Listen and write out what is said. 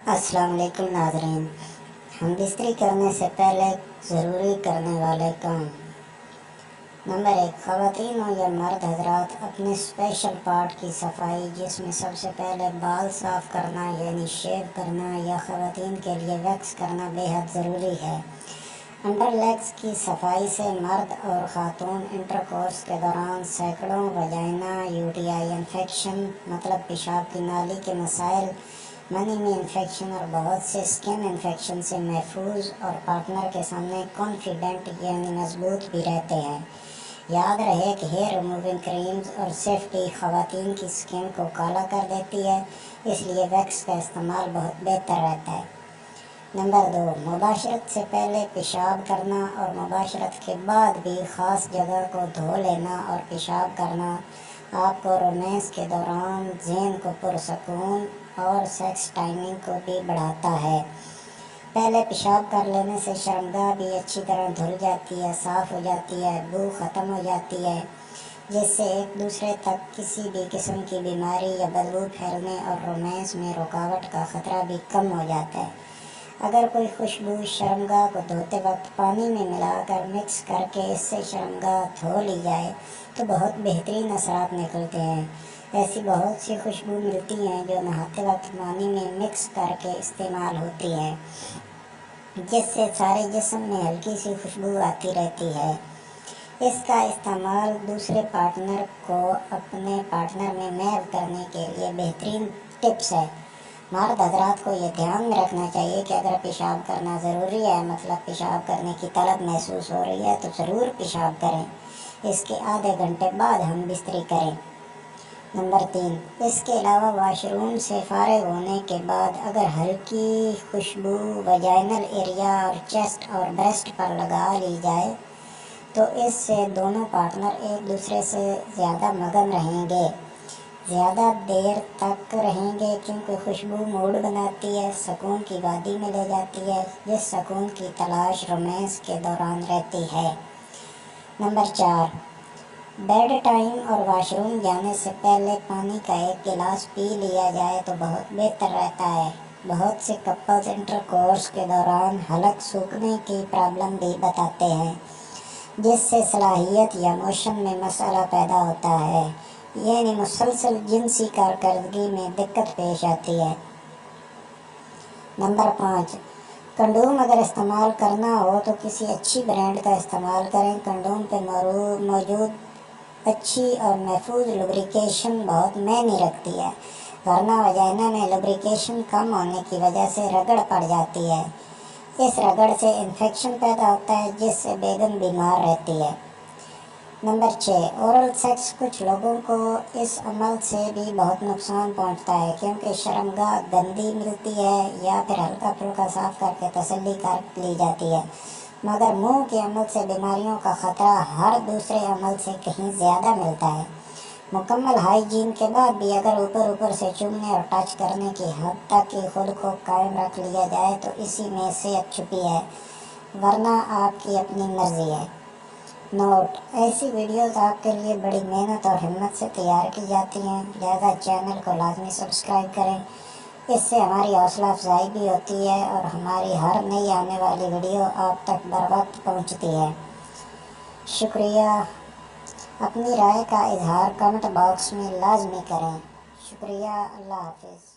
अस्सलाम वालेकुम नाज़रीन। हम बिस्तरी करने से पहले ज़रूरी करने वाले काम। नंबर 1, ख़वातीन हो या मर्द हजरात, अपने स्पेशल पार्ट की सफाई, जिसमें सबसे पहले बाल साफ़ करना यानी शेव करना या ख़वातीन के लिए वैक्स करना बेहद ज़रूरी है। अंडर लेग्स की सफाई से मर्द और ख़ातून इंटरकोर्स के दौरान सैकड़ों वजाइना यूटीआई इन्फेक्शन मतलब पेशाब की नाली के मसाइल, मनी में इन्फेक्शन और बहुत से स्किन इन्फेक्शन से महफूज और पार्टनर के सामने कॉन्फिडेंट यानी मजबूत भी रहते हैं। याद रहे कि हेयर रिमूविंग क्रीम्स और सेफ्टी ख़वातीन की स्किन को काला कर देती है, इसलिए वैक्स का इस्तेमाल बहुत बेहतर रहता है। नंबर 2, मुबाशरत से पहले पेशाब करना और मुबाशरत के बाद भी ख़ास जगह को धो लेना और पेशाब करना आपको रोमांस के दौरान ज़हन को पुरसकून और सेक्स टाइमिंग को भी बढ़ाता है। पहले पेशाब कर लेने से शर्मगाह भी अच्छी तरह धुल जाती है, साफ़ हो जाती है, बू ख़त्म हो जाती है, जिससे एक दूसरे तक किसी भी किस्म की बीमारी या बदबू फैलने और रोमांस में रुकावट का ख़तरा भी कम हो जाता है। अगर कोई खुशबू शर्मगाह को धोते वक्त पानी में मिलाकर मिक्स करके इससे शर्मगाह धो ली जाए तो बहुत बेहतरीन असरात निकलते हैं। ऐसी बहुत सी खुशबू मिलती हैं जो नहाते वक्त पानी में मिक्स करके इस्तेमाल होती हैं, जिससे सारे जिस्म में हल्की सी खुशबू आती रहती है। इसका इस्तेमाल दूसरे पार्टनर को अपने पार्टनर में महव करने के लिए बेहतरीन टिप्स है। मर्द हजरात को ये ध्यान में रखना चाहिए कि अगर पेशाब करना ज़रूरी है, मतलब पेशाब करने की तलब महसूस हो रही है, तो ज़रूर पेशाब करें। इसके आधे घंटे बाद हम बिस्तरी करें। नंबर 3, इसके अलावा वॉशरूम से फारिग होने के बाद अगर हल्की खुशबू वजाइनल एरिया और चेस्ट और ब्रेस्ट पर लगा ली जाए तो इससे दोनों पार्टनर एक दूसरे से ज़्यादा मगन रहेंगे, ज़्यादा देर तक रहेंगे, क्योंकि खुशबू मूड बनाती है, सुकून की वादी में ले जाती है, जिस सुकून की तलाश रोमांस के दौरान रहती है। नंबर 4, बेड टाइम और वॉशरूम जाने से पहले पानी का एक गिलास पी लिया जाए तो बहुत बेहतर रहता है। बहुत से कपल्स इंटरकोर्स के दौरान हलक सूखने की प्रॉब्लम भी बताते हैं, जिससे सलाहियत या मोशन में मसला पैदा होता है, यानी मुसलसल जिनसी कारकर्दगी में दिक्कत पेश आती है। नंबर 5, कंडोम अगर इस्तेमाल करना हो तो किसी अच्छी ब्रांड का इस्तेमाल करें। कंडोम पे मौजूद अच्छी और महफूज लुब्रिकेशन बहुत मायने रखती है, वरना वजाइना में लुब्रिकेशन कम होने की वजह से रगड़ पड़ जाती है। इस रगड़ से इन्फेक्शन पैदा होता है, जिससे बेगम बीमार रहती है। नंबर 6, ओरल सेक्स कुछ लोगों को इस अमल से भी बहुत नुकसान पहुंचता है, क्योंकि शर्मगाह गंदी मिलती है या फिर हल्का फुल्का साफ करके तसल्ली कर ली जाती है, मगर मुंह के अमल से बीमारियों का ख़तरा हर दूसरे अमल से कहीं ज़्यादा मिलता है। मुकम्मल हाइजीन के बाद भी अगर ऊपर से चूमने और टच करने की हद तक कि खुद को कायम रख लिया जाए तो इसी में सेहत छुपी है, वरना आपकी अपनी मर्जी है। नोट, ऐसी वीडियोस आपके लिए बड़ी मेहनत और हिम्मत से तैयार की जाती हैं, लिहाजा चैनल को लाजमी सब्सक्राइब करें। इससे हमारी हौसला अफजाई भी होती है और हमारी हर नई आने वाली वीडियो आप तक बर वक्त पहुँचती है। शुक्रिया। अपनी राय का इजहार कमेंट बॉक्स में लाजमी करें। शुक्रिया। अल्लाह हाफिज़।